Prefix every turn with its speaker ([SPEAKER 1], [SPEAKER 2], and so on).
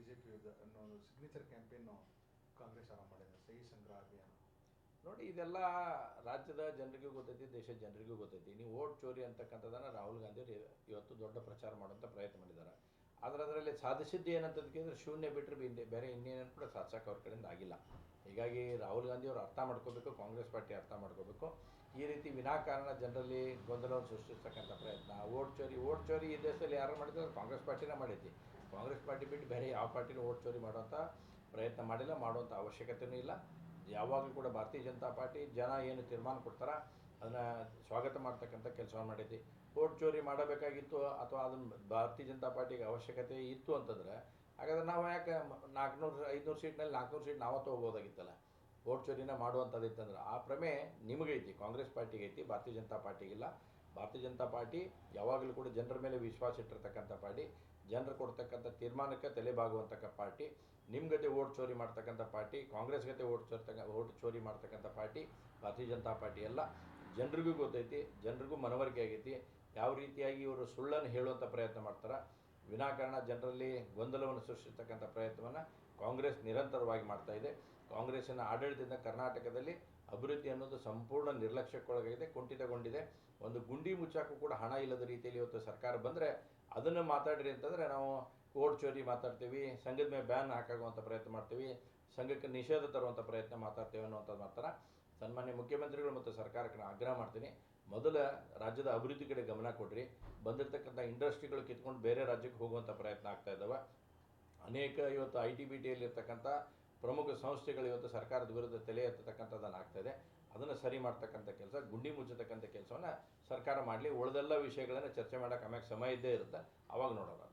[SPEAKER 1] BJP ವಿರುದ್ಧ ಅನ್ನೋ signature campaign Congress ಆರಂಭ ಮಾಡಿದೆ, ಸಹಿ ಸಂಗ್ರಹ ಅಭಿಯಾನ.
[SPEAKER 2] ನೋಡಿ, ಇದೆಲ್ಲ ರಾಜ್ಯದ ಜನರಿಗೂ ಗೊತ್ತೈತಿ, ದೇಶದ ಜನರಿಗೂ ಗೊತ್ತೈತಿ. ನೀವು ಓಟ್ ಚೋರಿ ಅಂತಕ್ಕಂಥದ್ದನ್ನು ರಾಹುಲ್ ಗಾಂಧಿ ಅವರು ಇವತ್ತು ದೊಡ್ಡ ಪ್ರಚಾರ ಮಾಡುವಂಥ ಪ್ರಯತ್ನ ಮಾಡಿದ್ದಾರೆ. ಆದರೆ ಅದರಲ್ಲಿ ಸಾಧಿಸಿದ್ದು ಏನಂತಂದ್ರೆ ಶೂನ್ಯ ಬಿಟ್ಟರೆ ಬೇರೆ ಇನ್ನೇನು ಕೂಡ ಸಾಧಿಸೋಕೆ ಅವ್ರ ಕಡೆಯಿಂದ ಆಗಿಲ್ಲ. ಹೀಗಾಗಿ ರಾಹುಲ್ ಗಾಂಧಿ ಅವರು ಅರ್ಥ ಮಾಡ್ಕೋಬೇಕು, ಕಾಂಗ್ರೆಸ್ ಪಾರ್ಟಿ ಅರ್ಥ ಮಾಡ್ಕೋಬೇಕು. ಈ ರೀತಿ ವಿನಾಕಾರಣ ಜನರಲ್ಲಿ ಗೊಂದಲವನ್ನು ಸೃಷ್ಟಿಸ್ತಕ್ಕಂಥ ಪ್ರಯತ್ನ, ಓಟ್ ಚೋರಿ ಈ ದೇಶದಲ್ಲಿ ಯಾರು ಮಾಡಿದ್ರೆ ಕಾಂಗ್ರೆಸ್ ಪಾರ್ಟಿನೇ ಮಾಡೈತಿ. ಕಾಂಗ್ರೆಸ್ ಪಾರ್ಟಿ ಬಿಟ್ಟು ಬೇರೆ ಯಾವ ಪಾರ್ಟಿನೂ ಓಟ್ ಚೋರಿ ಮಾಡುವಂಥ ಪ್ರಯತ್ನ ಮಾಡಿಲ್ಲ, ಮಾಡುವಂಥ ಅವಶ್ಯಕತೆಯೂ ಇಲ್ಲ. ಯಾವಾಗಲೂ ಕೂಡ ಭಾರತೀಯ ಜನತಾ ಪಾರ್ಟಿ ಜನ ಏನು ತೀರ್ಮಾನ ಕೊಡ್ತಾರ ಅದನ್ನು ಸ್ವಾಗತ ಮಾಡ್ತಕ್ಕಂಥ ಕೆಲಸವನ್ನು ಮಾಡೈತಿ. ಓಟ್ ಚೋರಿ ಮಾಡಬೇಕಾಗಿತ್ತು ಅಥವಾ ಅದನ್ನು ಭಾರತೀಯ ಜನತಾ ಪಾರ್ಟಿಗೆ ಅವಶ್ಯಕತೆ ಇತ್ತು ಅಂತಂದರೆ ಹಾಗಾದ್ರೆ ನಾವು ಯಾಕೆ 400-500 ಸೀಟ್ನಲ್ಲಿ 400 ಸೀಟ್ ನಾವೇ ತೊಗೋಬೋದಾಗಿತ್ತಲ್ಲ. ಓಟ್ ಚೋರಿನ ಮಾಡುವಂಥದ್ದಿತ್ತಂದ್ರೆ ಆ ಪ್ರಮೆ ನಿಮಗೈತಿ, ಕಾಂಗ್ರೆಸ್ ಪಾರ್ಟಿಗೆ ಐತಿ, ಭಾರತೀಯ ಜನತಾ ಪಾರ್ಟಿಗಿಲ್ಲ. ಭಾರತೀಯ ಜನತಾ ಪಾರ್ಟಿ ಯಾವಾಗಲೂ ಕೂಡ ಜನರ ಮೇಲೆ ವಿಶ್ವಾಸ ಇಟ್ಟಿರ್ತಕ್ಕಂಥ ಪಾರ್ಟಿ, ಜನರು ಕೊಡ್ತಕ್ಕಂಥ ತೀರ್ಮಾನಕ್ಕೆ ತಲೆಬಾಗುವಂತಕ್ಕ ಪಾರ್ಟಿ. ನಿಮ್ಮ ಗತೆ ಓಟ್ ಚೋರಿ ಮಾಡ್ತಕ್ಕಂಥ ಪಾರ್ಟಿ, ಕಾಂಗ್ರೆಸ್ ಗತೆ ಓಟ್ ಚೋರಿ ಮಾಡ್ತಕ್ಕಂಥ ಪಾರ್ಟಿ ಭಾರತೀಯ ಜನತಾ ಪಾರ್ಟಿ ಎಲ್ಲ. ಜನರಿಗೂ ಗೊತ್ತೈತಿ, ಜನರಿಗೂ ಮನವರಿಕೆ ಆಗೈತಿ ಯಾವ ರೀತಿಯಾಗಿ ಇವರು ಸುಳ್ಳನ್ನು ಹೇಳುವಂಥ ಪ್ರಯತ್ನ ಮಾಡ್ತಾರೆ. ವಿನಾಕಾರಣ ಜನರಲ್ಲಿ ಗೊಂದಲವನ್ನು ಸೃಷ್ಟಿಸ್ತಕ್ಕಂಥ ಪ್ರಯತ್ನವನ್ನು ಕಾಂಗ್ರೆಸ್ ನಿರಂತರವಾಗಿ ಮಾಡ್ತಾ ಇದೆ. ಕಾಂಗ್ರೆಸ್ಸಿನ ಆಡಳಿತದಿಂದ ಕರ್ನಾಟಕದಲ್ಲಿ ಅಭಿವೃದ್ಧಿ ಅನ್ನೋದು ಸಂಪೂರ್ಣ ನಿರ್ಲಕ್ಷ್ಯಕ್ಕೊಳಗಾಗಿದೆ, ಕುಂಠಿತಗೊಂಡಿದೆ. ಒಂದು ಗುಂಡಿ ಮುಚ್ಚಾಕು ಕೂಡ ಹಣ ಇಲ್ಲದ ರೀತಿಯಲ್ಲಿ ಇವತ್ತು ಸರ್ಕಾರ ಬಂದರೆ ಅದನ್ನು ಮಾತಾಡ್ರಿ ಅಂತಂದರೆ ನಾವು ಓಟ್ ಚೋರಿ ಮಾತಾಡ್ತೀವಿ, ಸಂಘದ ಮೇಲೆ ಬ್ಯಾನ್ ಹಾಕಾಗುವಂಥ ಪ್ರಯತ್ನ ಮಾಡ್ತೀವಿ, ಸಂಘಕ್ಕೆ ನಿಷೇಧ ತರುವಂಥ ಪ್ರಯತ್ನ ಮಾತಾಡ್ತೇವೆ ಅನ್ನುವಂಥದ್ದು ಮಾಡ್ತಾರೆ. ಸನ್ಮಾನ್ಯ ಮುಖ್ಯಮಂತ್ರಿಗಳು ಮತ್ತು ಸರ್ಕಾರಕ್ಕೆ ನಾನು ಆಗ್ರಹ ಮಾಡ್ತೀನಿ, ಮೊದಲ ರಾಜ್ಯದ ಅಭಿವೃದ್ಧಿ ಕಡೆ ಗಮನ ಕೊಡ್ರಿ. ಬಂದಿರತಕ್ಕಂಥ ಇಂಡಸ್ಟ್ರಿಗಳು ಕಿತ್ಕೊಂಡು ಬೇರೆ ರಾಜ್ಯಕ್ಕೆ ಹೋಗುವಂಥ ಪ್ರಯತ್ನ ಆಗ್ತಾ ಇದ್ದಾವೆ. ಅನೇಕ ಇವತ್ತು ITBTಯಲ್ಲಿರ್ತಕ್ಕಂಥ ಪ್ರಮುಖ ಸಂಸ್ಥೆಗಳು ಇವತ್ತು ಸರ್ಕಾರದ ವಿರುದ್ಧ ತಲೆ ಎತ್ತತಕ್ಕಂಥದ್ದನ್ನು ಆಗ್ತಾಯಿದೆ. ಅದನ್ನು ಸರಿ ಮಾಡ್ತಕ್ಕಂಥ ಕೆಲಸ, ಗುಂಡಿ ಮುಚ್ಚತಕ್ಕಂಥ ಕೆಲಸವನ್ನು ಸರ್ಕಾರ ಮಾಡಲಿ. ಉಳಿದೆಲ್ಲ ವಿಷಯಗಳನ್ನು ಚರ್ಚೆ ಮಾಡೋಕೆ ಆಮ್ಯಾಗ ಸಮಯ ಇದ್ದೇ ಇರುತ್ತೆ, ಅವಾಗ ನೋಡೋಣ.